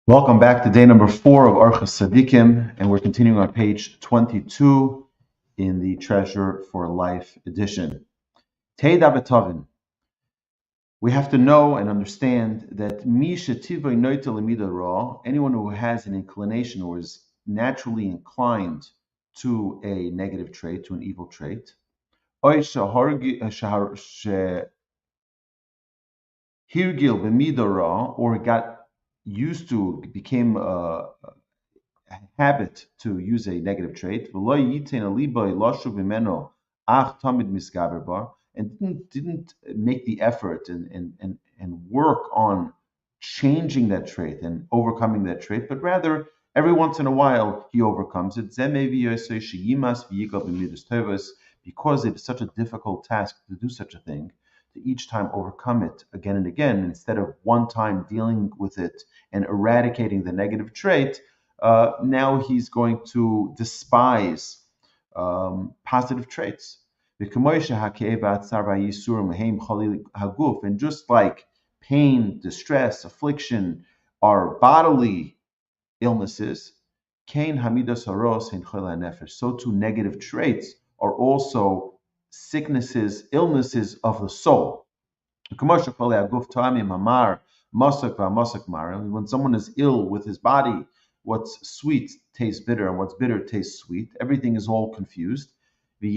Welcome back to day number 4 of Orchos Tzaddikim, and we're continuing on page 22 in the Treasure for Life edition. Teida Betovin. We have to know and understand that Mi Shetivoi Noita Lemida Ra, anyone who has an inclination or is naturally inclined to a negative trait, to an evil trait, Oy Shehirgil B'Mida Ra, or got used to, became habit to use a negative trait, and didn't make the effort and work on changing that trait and overcoming that trait, but rather every once in a while he overcomes it. Because it is such a difficult task to do such a thing, to each time overcome it again and again, instead of one time dealing with it and eradicating the negative trait, now he's going to despise positive traits. And just like pain, distress, affliction are bodily illnesses, so too negative traits are also sicknesses, illnesses of the soul. When someone is ill with his body, what's sweet tastes bitter and what's bitter tastes sweet. Everything is all confused. And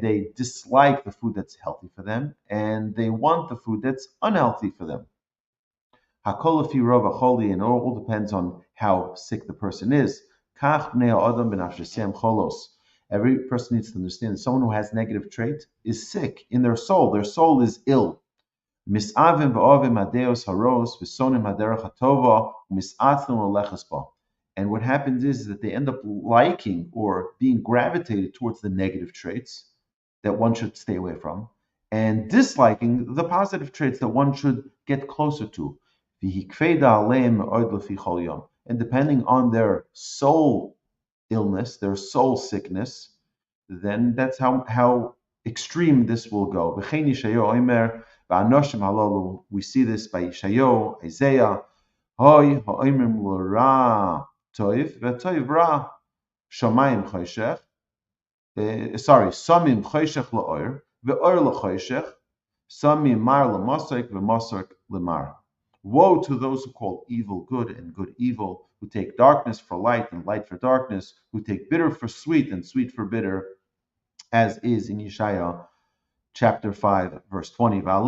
they dislike the food that's healthy for them, and they want the food that's unhealthy for them. And it all depends on how sick the person is. Every person needs to understand that someone who has negative trait is sick in their soul. Their soul is ill. And what happens is that they end up liking or being gravitated towards the negative traits that one should stay away from, and disliking the positive traits that one should get closer to. And depending on their soul illness, their soul sickness, then that's how extreme this will go. We see this by Yeshayo, Isaiah. Hoy ha'oimrim l'ra toiv v'toiv ra shamayim choshech. Samim choshech la'or ve'or la'choshech. Samim mar l'masok ve'masok l'mar. Woe to those who call evil good and good evil, who take darkness for light and light for darkness, who take bitter for sweet and sweet for bitter, as is in Yeshaya chapter 5, verse 20. And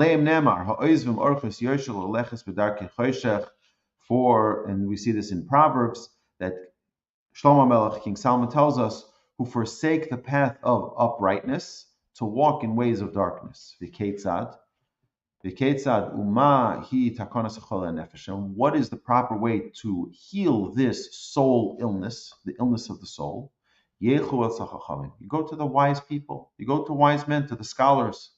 we see this in Proverbs, that Shlomo Melech, King Solomon, tells us, who forsake the path of uprightness to walk in ways of darkness. What is the proper way to heal this soul illness, the illness of the soul? You go to the wise people. You go to wise men, to the scholars.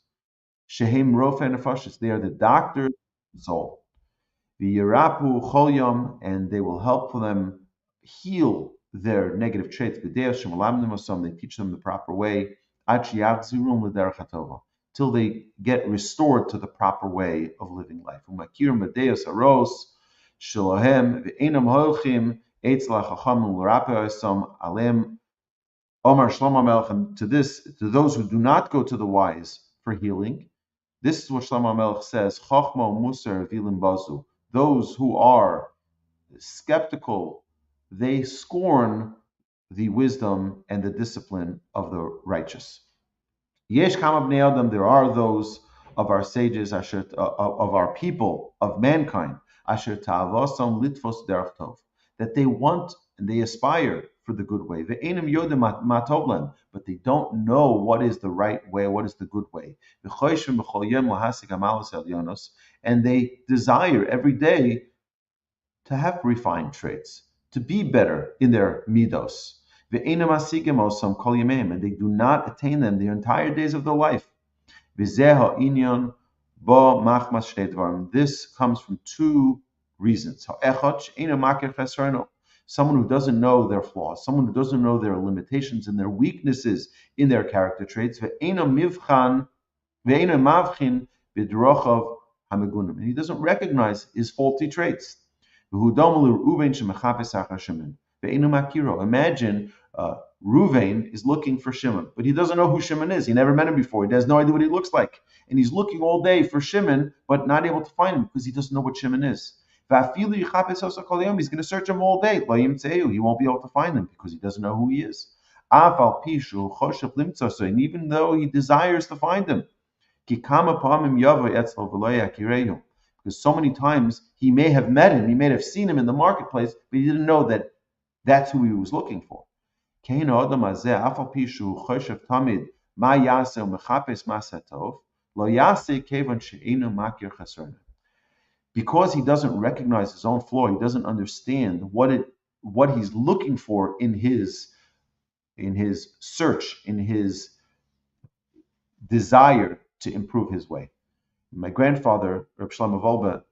Shehem rofe nefashis. They are the doctors of the soul. V'yirapu chol yom, and they will help them heal their negative traits. They teach them the proper way. Till they get restored to the proper way of living life. Omar Shlomo Melech, and to those who do not go to the wise for healing, this is what Shlomo Melech says: Chochma Musar Vilim Bazu. Those who are skeptical, they scorn the wisdom and the discipline of the righteous. Yesh Kama Bnei Adam, there are those of our sages, of our people, of mankind, Asher Ta'avosam Litvos Derech Tov, that they want and they aspire for the good way. Ve'enim Yodim Matovlan, but they don't know what is the right way, what is the good way. And they desire every day to have refined traits, to be better in their midos. And they do not attain them their entire days of their life. This comes from two reasons. Someone who doesn't know their flaws, someone who doesn't know their limitations and their weaknesses in their character traits, and he doesn't recognize his faulty traits. Imagine Ruvain is looking for Shimon, but he doesn't know who Shimon is. He never met him before. He has no idea what he looks like. And he's looking all day for Shimon, but not able to find him because he doesn't know what Shimon is. He's going to search him all day. He won't be able to find him because he doesn't know who he is. And even though he desires to find him, because so many times he may have met him, he may have seen him in the marketplace, but he didn't know that that's who he was looking for. Because he doesn't recognize his own flaw, he doesn't understand what he's looking for in his search, in his desire to improve his way. My grandfather, Reb Shlomo Wolbe,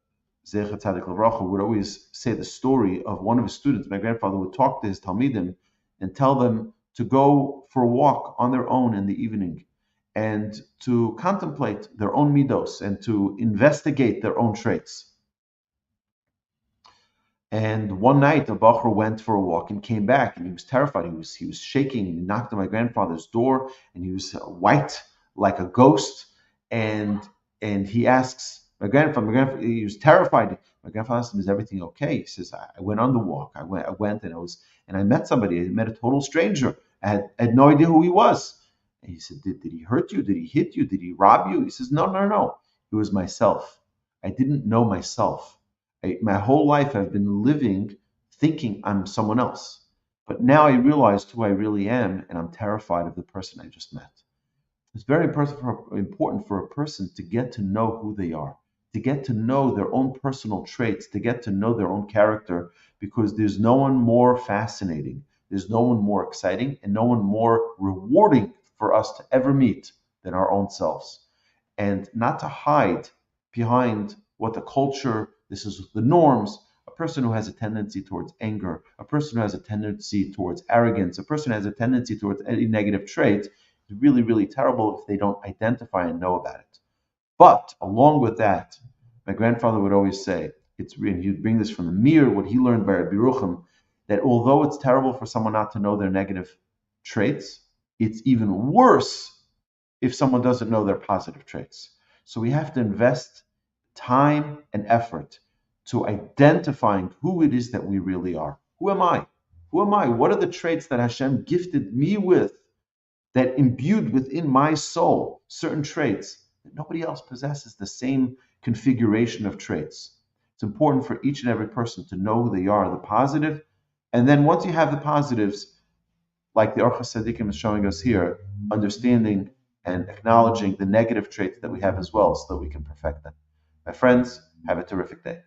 Zecher Tzadik L'Vracha, would always say the story of one of his students. My grandfather would talk to his Talmidim and tell them to go for a walk on their own in the evening and to contemplate their own midos and to investigate their own traits. And one night, a Bachar went for a walk and came back, and he was terrified. He was shaking. He knocked on my grandfather's door, and he was white like a ghost. And he asks my grandfather. He was terrified. My grandfather asked him, "Is everything okay?" He says, "I went on the walk. I went, and I met somebody. I met a total stranger. I had no idea who he was." And he said, "Did he hurt you? Did he hit you? Did he rob you?" He says, No. It was myself. I didn't know myself. My whole life I've been living thinking I'm someone else. But now I realized who I really am, and I'm terrified of the person I just met." It's very important for a person to get to know who they are, to get to know their own personal traits, to get to know their own character, because there's no one more fascinating, there's no one more exciting, and no one more rewarding for us to ever meet than our own selves. And not to hide behind what the culture, this is the norms. A person who has a tendency towards anger, a person who has a tendency towards arrogance, a person who has a tendency towards any negative trait is really, really terrible if they don't identify and know about it. But along with that, my grandfather would always say, and he'd bring this from the Mir, what he learned by Rabbi Yerucham, that although it's terrible for someone not to know their negative traits, it's even worse if someone doesn't know their positive traits. So we have to invest time and effort to identifying who it is that we really are. Who am I? Who am I? What are the traits that Hashem gifted me with, that imbued within my soul certain traits that nobody else possesses the same configuration of traits? It's important for each and every person to know who they are, the positive, and then once you have the positives, like the Orchos Tzaddikim is showing us here, understanding and acknowledging the negative traits that we have as well so that we can perfect them. My friends, have a terrific day.